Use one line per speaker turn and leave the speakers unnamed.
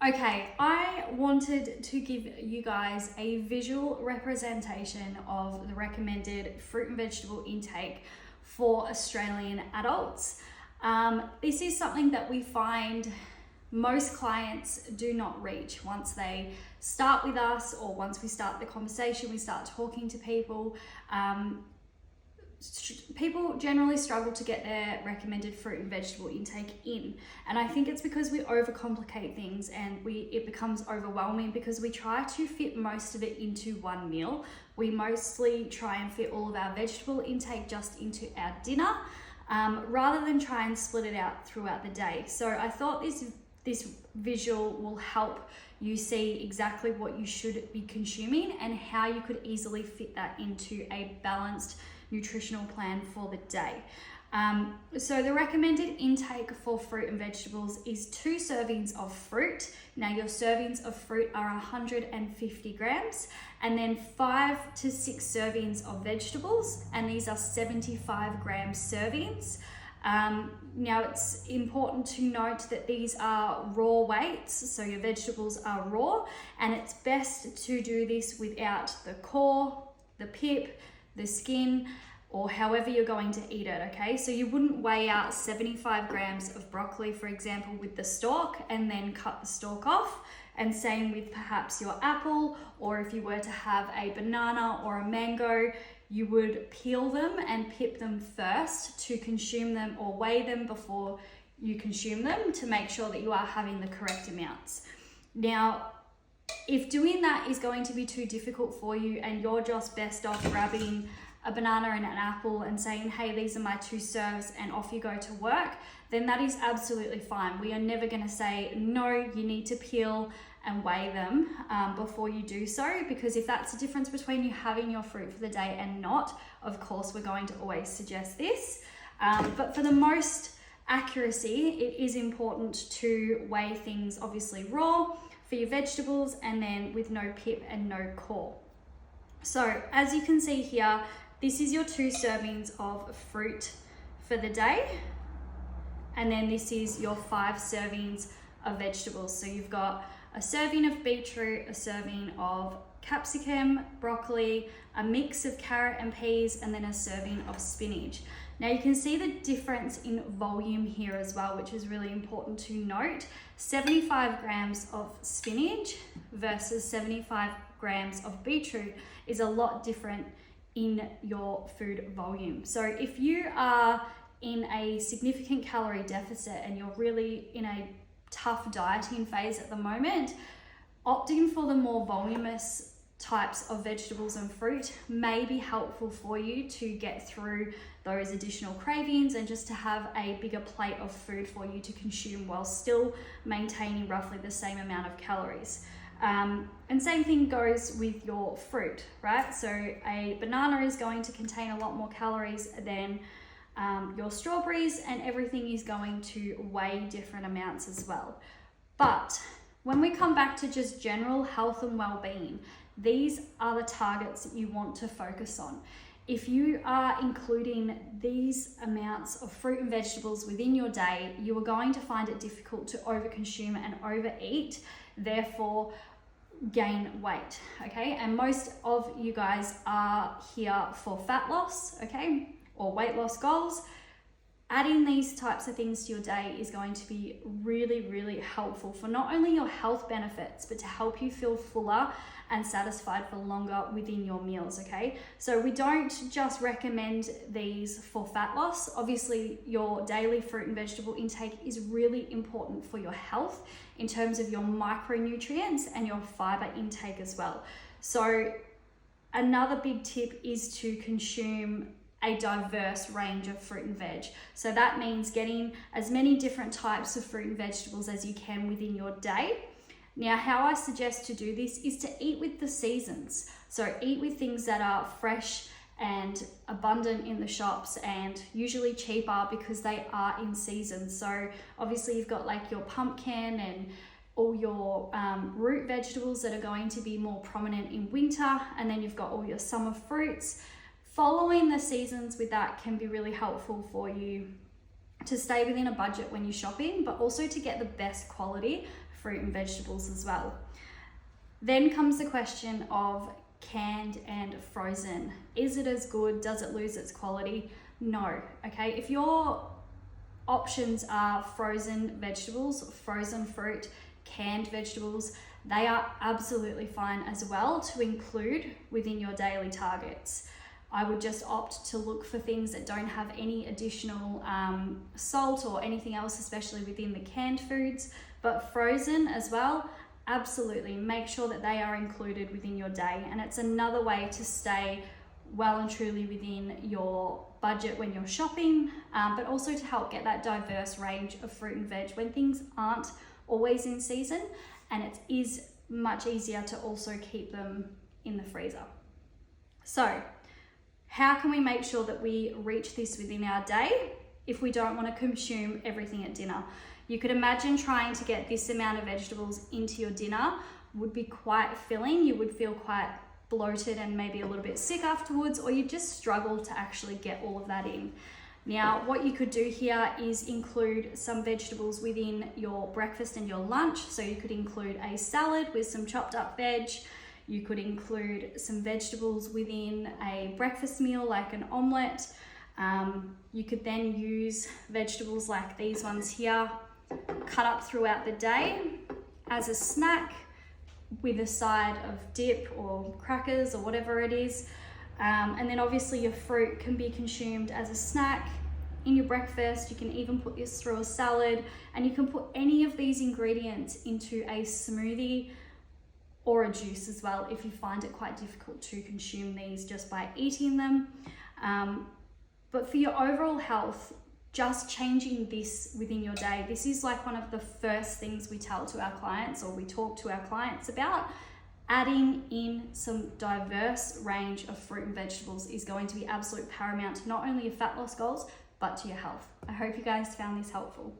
Okay, I wanted to give you guys a visual representation of the recommended fruit and vegetable intake for Australian adults. This is something that we find most clients do not reach once they start with us, or once we start the conversation, we start talking to people. People generally struggle to get their recommended fruit and vegetable intake in, and I think it's because we overcomplicate things and it becomes overwhelming because we try to fit most of it into one meal. We mostly try and fit all of our vegetable intake just into our dinner, rather than try and split it out throughout the day. So I thought this visual will help you see exactly what you should be consuming and how you could easily fit that into a balanced nutritional plan for the day. So the recommended intake for fruit and vegetables is 2 servings of fruit. Now your servings of fruit are 150 grams, and then 5 to 6 servings of vegetables, and these are 75 gram servings. Now it's important to note that these are raw weights, so your vegetables are raw, and it's best to do this without the core, the pip, the skin, or however you're going to eat it, okay? So you wouldn't weigh out 75 grams of broccoli, for example, with the stalk and then cut the stalk off. And same with perhaps your apple, or if you were to have a banana or a mango, you would peel them and pip them first to consume them, or weigh them before you consume them to make sure that you are having the correct amounts. Now, if doing that is going to be too difficult for you and you're just best off grabbing a banana and an apple and saying, hey, these are my 2 serves, and off you go to work, then that is absolutely fine. We are never going to say, no, you need to peel and weigh them before you do so, because if that's the difference between you having your fruit for the day and not, of course, we're going to always suggest this. But for the most accuracy, it is important to weigh things obviously raw for your vegetables, and then with no pip and no core. So as you can see here, this is your 2 servings of fruit for the day, and then this is your 5 servings of vegetables. So you've got a serving of beetroot, a serving of capsicum, broccoli, a mix of carrot and peas, and then a serving of spinach. Now you can see the difference in volume here as well, which is really important to note. 75 grams of spinach versus 75 grams of beetroot is a lot different in your food volume. So if you are in a significant calorie deficit and you're really in a tough dieting phase at the moment, opting for the more voluminous types of vegetables and fruit may be helpful for you to get through those additional cravings and just to have a bigger plate of food for you to consume while still maintaining roughly the same amount of calories. And same thing goes with your fruit, right? So a banana is going to contain a lot more calories than your strawberries, and everything is going to weigh different amounts as well. But when we come back to just general health and well-being, these are the targets that you want to focus on. If you are including these amounts of fruit and vegetables within your day, you are going to find it difficult to overconsume and overeat, therefore gain weight, okay? And most of you guys are here for fat loss, okay, or weight loss goals. Adding these types of things to your day is going to be really, really helpful for not only your health benefits, but to help you feel fuller and satisfied for longer within your meals, okay? So we don't just recommend these for fat loss. Obviously, your daily fruit and vegetable intake is really important for your health in terms of your micronutrients and your fiber intake as well. So another big tip is to consume a diverse range of fruit and veg. So that means getting as many different types of fruit and vegetables as you can within your day. Now, how I suggest to do this is to eat with the seasons. So eat with things that are fresh and abundant in the shops and usually cheaper because they are in season. So obviously you've got like your pumpkin and all your root vegetables that are going to be more prominent in winter, and then you've got all your summer fruits. Following the seasons with that can be really helpful for you to stay within a budget when you're shopping, but also to get the best quality fruit and vegetables as well. Then comes the question of canned and frozen. Is it as good? Does it lose its quality? No. Okay, if your options are frozen vegetables, frozen fruit, canned vegetables, they are absolutely fine as well to include within your daily targets. I would just opt to look for things that don't have any additional salt or anything else, especially within the canned foods, but frozen as well, absolutely make sure that they are included within your day. And it's another way to stay well and truly within your budget when you're shopping, but also to help get that diverse range of fruit and veg when things aren't always in season, and it is much easier to also keep them in the freezer. So how can we make sure that we reach this within our day if we don't want to consume everything at dinner? You could imagine trying to get this amount of vegetables into your dinner would be quite filling. You would feel quite bloated and maybe a little bit sick afterwards, or you just struggle to actually get all of that in. Now, what you could do here is include some vegetables within your breakfast and your lunch. So you could include a salad with some chopped up veg. You could include some vegetables within a breakfast meal like an omelette. You could then use vegetables like these ones here, cut up throughout the day as a snack with a side of dip or crackers or whatever it is. And then obviously your fruit can be consumed as a snack in your breakfast. You can even put this through a salad, and you can put any of these ingredients into a smoothie or a juice as well if you find it quite difficult to consume these just by eating them. But for your overall health, just changing this within your day, this is like one of the first things we tell to our clients, or we talk to our clients about. Adding in some diverse range of fruit and vegetables is going to be absolute paramount to not only your fat loss goals, but to your health. I hope you guys found this helpful.